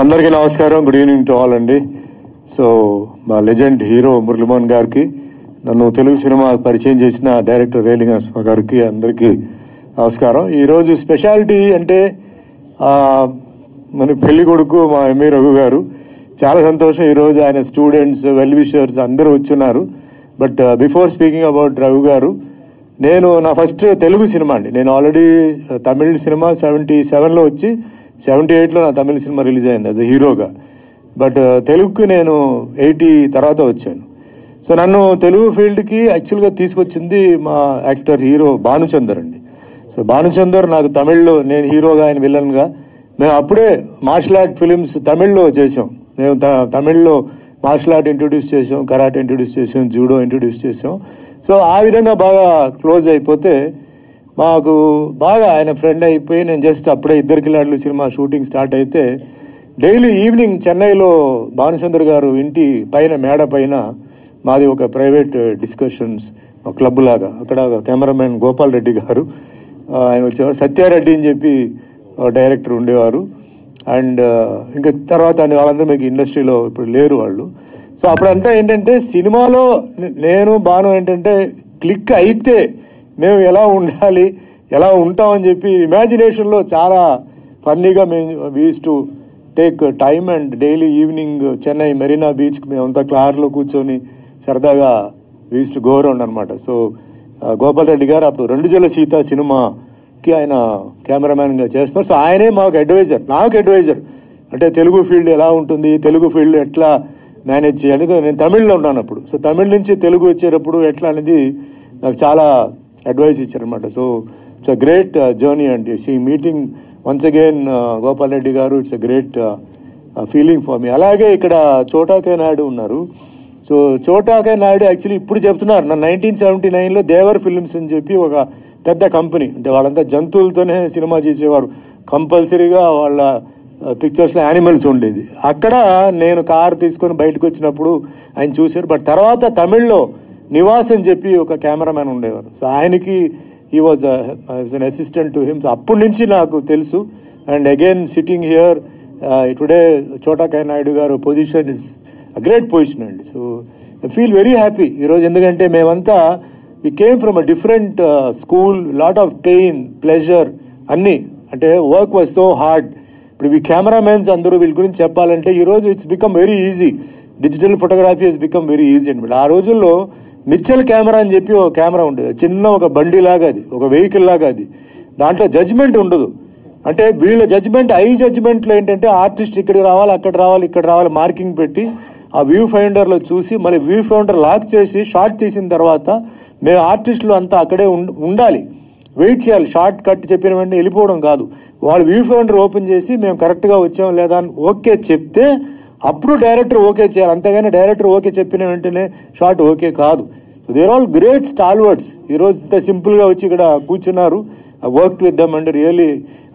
అందరికీ నమస్కారం. Good evening to all అండి. సో మా లెజెండ్ హీరో మురళీమోహన్ గారికి, నన్ను తెలుగు సినిమా పరిచయం చేసిన డైరెక్టర్ రేలి నరసింహ గారికి అందరికీ నమస్కారం. ఈరోజు స్పెషాలిటీ అంటే మన పెళ్లి కొడుకు మా ఎంఏ రఘు గారు. చాలా సంతోషం. ఈరోజు ఆయన స్టూడెంట్స్, వెల్ విషర్స్ అందరూ వచ్చున్నారు. But before speaking about Raghu garu, నేను నా ఫస్ట్ తెలుగు సినిమా అండి. నేను ఆల్రెడీ తమిళ సినిమా 77లో వచ్చి 78లో నా తమిళ సినిమా రిలీజ్ అయింది యాజ్ ఎ హీరోగా. బట్ తెలుగుకి నేను 80 తర్వాత వచ్చాను. సో నన్ను తెలుగు ఫీల్డ్కి యాక్చువల్గా తీసుకొచ్చింది మా యాక్టర్ హీరో భానుచందర్ అండి. సో భానుచందర్ నాకు తమిళ్లో, నేను హీరోగా ఆయన విలన్గా, మేము అప్పుడే మార్షల్ ఆర్ట్ ఫిలిమ్స్ తమిళ్లో చేసాం. మేము తమిళ్లో మార్షల్ ఆర్ట్ ఇంట్రొడ్యూస్ చేసాం, కరాటే ఇంట్రొడ్యూస్ చేసాం, జూడో ఇంట్రొడ్యూస్ చేసాం. సో ఆ విధంగా బాగా క్లోజ్ అయిపోతే మాకు బాగా ఆయన ఫ్రెండ్ అయిపోయి, నేను జస్ట్ అప్పుడే ఇద్దరు కిలాడులు సినిమా షూటింగ్ స్టార్ట్ అయితే డైలీ ఈవినింగ్ చెన్నైలో భానుచందర్ గారు ఇంటి పైన, మేడ పైన మాది ఒక ప్రైవేట్ డిస్కషన్స్ క్లబ్ లాగా, అక్కడ కెమెరామెన్ గోపాల్ రెడ్డి గారు ఆయన వచ్చేవారు, సత్యారెడ్డి అని చెప్పి డైరెక్టర్ ఉండేవారు. అండ్ ఇంకా తర్వాత వాళ్ళందరూ మీకు ఇండస్ట్రీలో ఇప్పుడు లేరు వాళ్ళు. సో అప్పుడంతా ఏంటంటే సినిమాలో నేను బాను ఏంటంటే క్లిక్ అయితే మేము ఎలా ఉండాలి, ఎలా ఉంటామని చెప్పి ఇమాజినేషన్లో చాలా ఫన్నీగా మేము used to take time and daily evening Chennai Marina బీచ్కి మేమంతా కార్లో కూర్చొని సరదాగా వీస్ టు గో అరౌండ్ అనమాట. సో గోపాల్ రెడ్డి గారు అప్పుడు 2 జల సీత సినిమాకి ఆయన కెమెరామ్యాన్గా చేస్తున్నారు. సో ఆయనే మాకు అడ్వైజర్, నాకు అడ్వైజర్. అంటే తెలుగు ఫీల్డ్ ఎలా ఉంటుంది, తెలుగు ఫీల్డ్ ఎట్లా మేనేజ్ చేయాలి. నేను తమిళ్లో ఉన్నాను అప్పుడు. సో తమిళ్ నుంచి తెలుగు వచ్చేటప్పుడు ఎట్లా అనేది నాకు చాలా అడ్వైజ్ ఇచ్చారనమాట. So it's a great journey అండి. See meeting once again Gopal Reddy garu, it's a great feeling for me. అలాగే ఇక్కడ చోటాకే నాయుడు ఉన్నారు. సో చోటాకే నాయుడు యాక్చువల్లీ ఇప్పుడు చెప్తున్నారు, నా 1979లో దేవర్ ఫిల్మ్స్ అని చెప్పి ఒక పెద్ద కంపెనీ, అంటే వాళ్ళంతా జంతువులతోనే సినిమా చేసేవారు. కంపల్సరీగా వాళ్ళ పిక్చర్స్లో యానిమల్స్ ఉండేది. అక్కడ నేను కారు తీసుకొని బయటకు వచ్చినప్పుడు ఆయన చూశారు. బట్ తర్వాత తమిళ్లో నివాస్ అని చెప్పి ఒక కెమెరామ్యాన్ ఉండేవారు. సో ఆయనకి he was an assistant to him. అప్పటి నుంచి నాకు తెలుసు. And again sitting here today Chota K Naidu garu position is a great position అండి. So I feel very happy ఈరోజు. ఎందుకంటే మేమంతా we came from a different school, lot of pain, pleasure అన్నీ. అంటే వర్క్ వాజ్ సో హార్డ్. ఇప్పుడు ఈ కెమెరామెన్స్ అందరూ వీళ్ళ గురించి చెప్పాలంటే ఈరోజు it's become very easy. Digital photography has become very easy అండి. ఆ రోజుల్లో మిచ్చల్ కెమెరా అని చెప్పి ఒక కెమెరా ఉండేది, చిన్న ఒక బండి లాగా, అది ఒక వెహికల్ లాగా. అది దాంట్లో జడ్జ్మెంట్ ఉండదు. అంటే వీళ్ళ జడ్జ్మెంట్, జడ్జ్మెంట్లో ఏంటంటే ఆర్టిస్ట్ ఇక్కడికి రావాలి, అక్కడ రావాలి, ఇక్కడ రావాలి, మార్కింగ్ పెట్టి ఆ వ్యూ ఫైండర్లో చూసి మళ్ళీ వ్యూ ఫైండర్ లాక్ చేసి షార్ట్ తీసిన తర్వాత మేము ఆర్టిస్టులు అంతా అక్కడే ఉండాలి, వెయిట్ చేయాలి. షార్ట్ కట్ చెప్పిన వెంటనే వెళ్ళిపోవడం కాదు. వాళ్ళు వ్యూ ఫైండర్ ఓపెన్ చేసి మేము కరెక్ట్గా వచ్చాం లేదా అని ఓకే చెప్తే అప్పుడు డైరెక్టర్ ఓకే చేయాలి. అంతేగాని డైరెక్టర్ ఓకే చెప్పిన వెంటనే షార్ట్ ఓకే కాదు. So they're all great stalwarts. ఈరోజు ఇంత సింపుల్గా వచ్చి ఇక్కడ కూర్చున్నారు. I work with them and really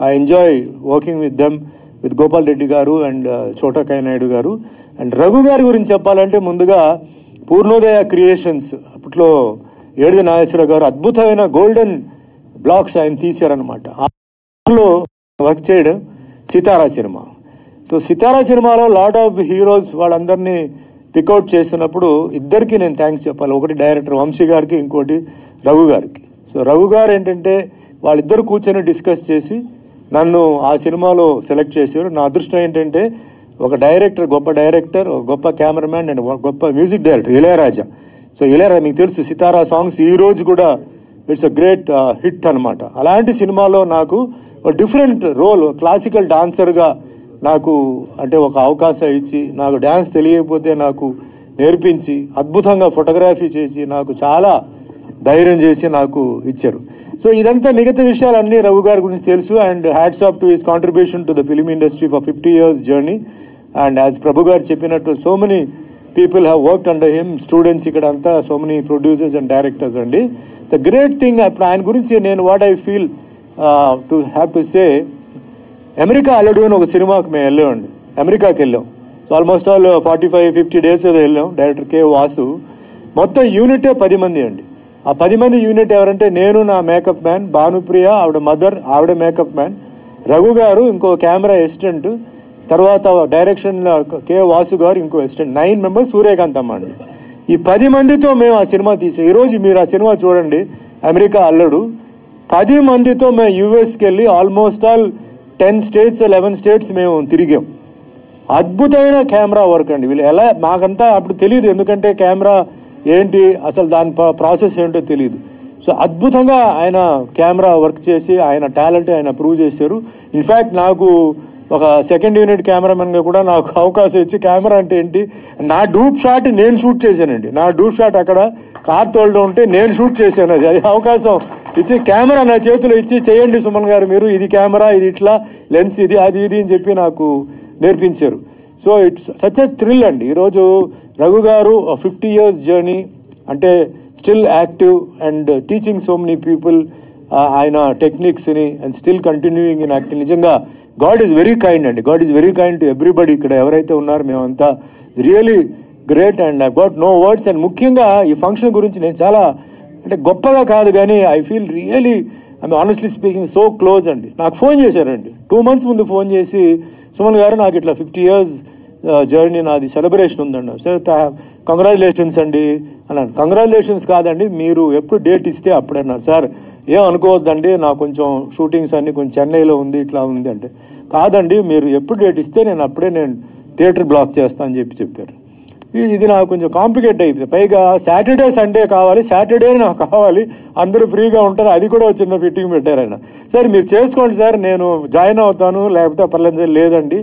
I enjoy working with them, with Gopal Reddy garu and Chota K Naidu గారు. అండ్ రఘు గారి గురించి చెప్పాలంటే ముందుగా పూర్ణోదయ క్రియేషన్స్ అప్పట్లో ఏడుది నాగేశ్వరరావు గారు అద్భుతమైన గోల్డెన్ బ్లాక్స్ ఆయన తీశారనమాట. అందులో వర్క్ చేయడం సితారా సినిమా. సో సితారా సినిమాలో లాట్ ఆఫ్ హీరోస్ వాళ్ళందరినీ పికౌట్ చేస్తున్నప్పుడు ఇద్దరికి నేను థ్యాంక్స్ చెప్పాలి. ఒకటి డైరెక్టర్ వంశీ గారికి, ఇంకోటి రఘు గారికి. సో రఘు గారు ఏంటంటే వాళ్ళిద్దరు కూర్చొని డిస్కస్ చేసి నన్ను ఆ సినిమాలో సెలెక్ట్ చేశారు. నా అదృష్టం ఏంటంటే ఒక డైరెక్టర్, గొప్ప డైరెక్టర్, గొప్ప కెమెరామ్యాన్ అండ్ గొప్ప music director Ilaiyaraaja. So Ilaiyaraaja మీకు తెలుసు, సితారా సాంగ్స్ ఈ రోజు కూడా ఇట్స్ అ గ్రేట్ హిట్ అనమాట. అలాంటి సినిమాలో నాకు డిఫరెంట్ రోల్, క్లాసికల్ డాన్సర్గా నాకు అంటే ఒక అవకాశం ఇచ్చి, నాకు డ్యాన్స్ తెలియకపోతే నాకు నేర్పించి, అద్భుతంగా ఫోటోగ్రఫీ చేసి నాకు చాలా ధైర్యం చేసి నాకు ఇచ్చారు. సో ఇదంతా మిగతా విషయాలన్నీ రఘు గారి గురించి తెలుసు. And hats off to his contribution to the film industry for 50 years journey. And as Prabhu garu చెప్పినట్టు so many people have worked under him, students ఇక్కడ అంతా, so many producers and directors అండి. ద గ్రేట్ థింగ్ ఇప్పుడు ఆయన గురించి నేను what I feel to have to say, America అల్లుడు అని ఒక సినిమాకి మేము వెళ్ళామండి. అమెరికాకి వెళ్ళాం. సో ఆల్మోస్ట్ ఆల్ 45-50 days ఏదో వెళ్ళాం. డైరెక్టర్ కే వాసు. మొత్తం యూనిటే 10 మంది అండి. ఆ 10 మంది యూనిట్ ఎవరంటే నేను, నా మేకప్ మ్యాన్ భానుప్రియ, ఆవిడ మదర్, ఆవిడ మేకప్ మ్యాన్, రఘు గారు, ఇంకో కెమెరా అసిస్టెంట్, తర్వాత డైరెక్షన్ కె వాసు గారు ఇంకో అసిస్టెంట్, 9 మెంబర్స్, సూర్యకాంత్ అమ్మ అండి. ఈ 10 మందితో మేము ఆ సినిమా తీసాం. ఈరోజు మీరు ఆ సినిమా చూడండి, అమెరికా అల్లడు, 10 మందితో మేము యుఎస్కి వెళ్ళి ఆల్మోస్ట్ ఆల్ 10 స్టేట్స్ 11 స్టేట్స్ మేము తిరిగాం. అద్భుతమైన కెమెరా వర్క్ అండి. వీళ్ళు ఎలా, మాకంతా అప్పుడు తెలియదు, ఎందుకంటే కెమెరా ఏంటి అసలు దాని ప్రాసెస్ ఏంటో తెలియదు. సో అద్భుతంగా ఆయన కెమెరా వర్క్ చేసి ఆయన టాలెంట్ ఆయన ప్రూవ్ చేశారు. ఇన్ఫ్యాక్ట్ నాకు ఒక సెకండ్ యూనిట్ కెమెరామెన్గా కూడా నాకు అవకాశం ఇచ్చి కెమెరా అంటే ఏంటి, నా డూప్ షాట్ నేను షూట్ చేశానండి. నా డూప్ షాట్ అక్కడ కార్ తోలుతూ ఉంటే నేను షూట్ చేశాను. అది అవకాశం ఇచ్చి కెమెరా నా చేతిలో ఇచ్చి, చేయండి సుమన్ గారు మీరు, ఇది కెమెరా, ఇది ఇట్లా లెన్స్, ఇది అది ఇది అని చెప్పి నాకు నేర్పించారు. So it's such a thrill అండి. ఈరోజు రఘు గారు 50 years జర్నీ, అంటే still active and teaching so many people ఆయన టెక్నిక్స్ని and still continuing in acting. నిజంగా గాడ్ ఈజ్ వెరీ కైండ్ అండి. God is very kind to everybody. ఇక్కడ ఎవరైతే ఉన్నారో మేమంతా really great and I got no words. And ముఖ్యంగా ఈ ఫంక్షన్ గురించి నేను చాలా, అంటే గొప్పగా కాదు కానీ I feel really, I'm honestly speaking so close అండి. నాకు ఫోన్ చేశారండి 2 months ముందు ఫోన్ చేసి, సుమన్ గారు నాకు ఇట్లా 50 years జర్నీ నాది సెలబ్రేషన్ ఉందండి, సార్ కంగ్రాచులేషన్స్ అండి అన్నాను. కంగ్రాచులేషన్స్ కాదండి, మీరు ఎప్పుడు డేట్ ఇస్తే అప్పుడే అన్నారు. సార్ ఏం అనుకోవద్దండి, నాకు కొంచెం షూటింగ్స్ అన్ని కొంచెం చెన్నైలో ఉంది, ఇట్లా ఉంది అంటే, కాదండి మీరు ఎప్పుడు డేట్ ఇస్తే నేను థియేటర్ బ్లాక్ చేస్తా అని చెప్పారు. ఇది నాకు కొంచెం కాంప్లికేట్ అయిపోయింది. పైగా సాటర్డే సండే కావాలి, సాటర్డే నాకు కావాలి, అందరూ ఫ్రీగా ఉంటారు, అది కూడా చిన్న ఫిట్టింగ్ పెట్టారు ఆయన. సార్ మీరు చేసుకోండి సార్, నేను జాయిన్ అవుతాను, లేకపోతే పర్లేదు. లేదండి,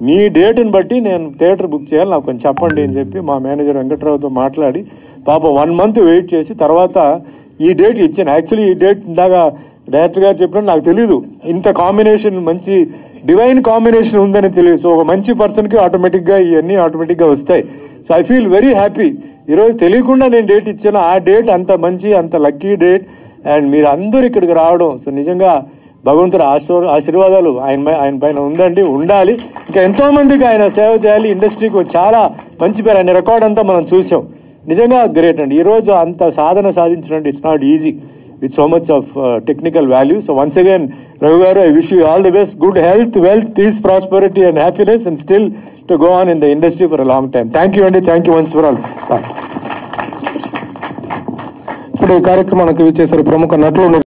మీ డేట్ని బట్టి నేను థియేటర్ బుక్ చేయాలి, నాకు కొంచెం చెప్పండి అని చెప్పి మా మేనేజర్ వెంకట్రావుతో మాట్లాడి పాపం 1 month వెయిట్ చేసి తర్వాత ఈ డేట్ ఇచ్చాను. యాక్చువల్లీ ఈ డేట్ ఇందాక డైరెక్టర్ గారు చెప్పినట్టు నాకు తెలీదు, ఇంత కాంబినేషన్, మంచి డివైన్ కాంబినేషన్ ఉందని తెలియదు. సో ఒక మంచి పర్సన్కి ఆటోమేటిక్గా ఇవన్నీ ఆటోమేటిక్గా వస్తాయి. So I feel very happy. ఈరోజు తెలియకుండా నేను డేట్ ఇచ్చాను, ఆ డేట్ అంత మంచి, అంత లక్కీ డేట్. అండ్ మీరు అందరూ ఇక్కడికి రావడం, సో నిజంగా భగవంతుడి ఆశీర్వాదాలు ఆయన పైన ఉందండి, ఉండాలి. ఇంకా ఎంతో మందికి ఆయన సేవ చేయాలి. ఇండస్ట్రీకి చాలా మంచి పేరు, ఆయన రికార్డ్ అంతా మనం చూసాం. నిజంగా గ్రేట్ అండి. ఈరోజు అంత సాధన సాధించడం it's not easy with so much of technical value. So once again, Raghu garu, I wish you all the best, good health, wealth, peace, prosperity and happiness, and still to go on in the industry for a long time. Thank you Andy, thank you once for all. ఇప్పుడు ఈ కార్యక్రమానికి విచ్చేశారు ప్రముఖ నటులు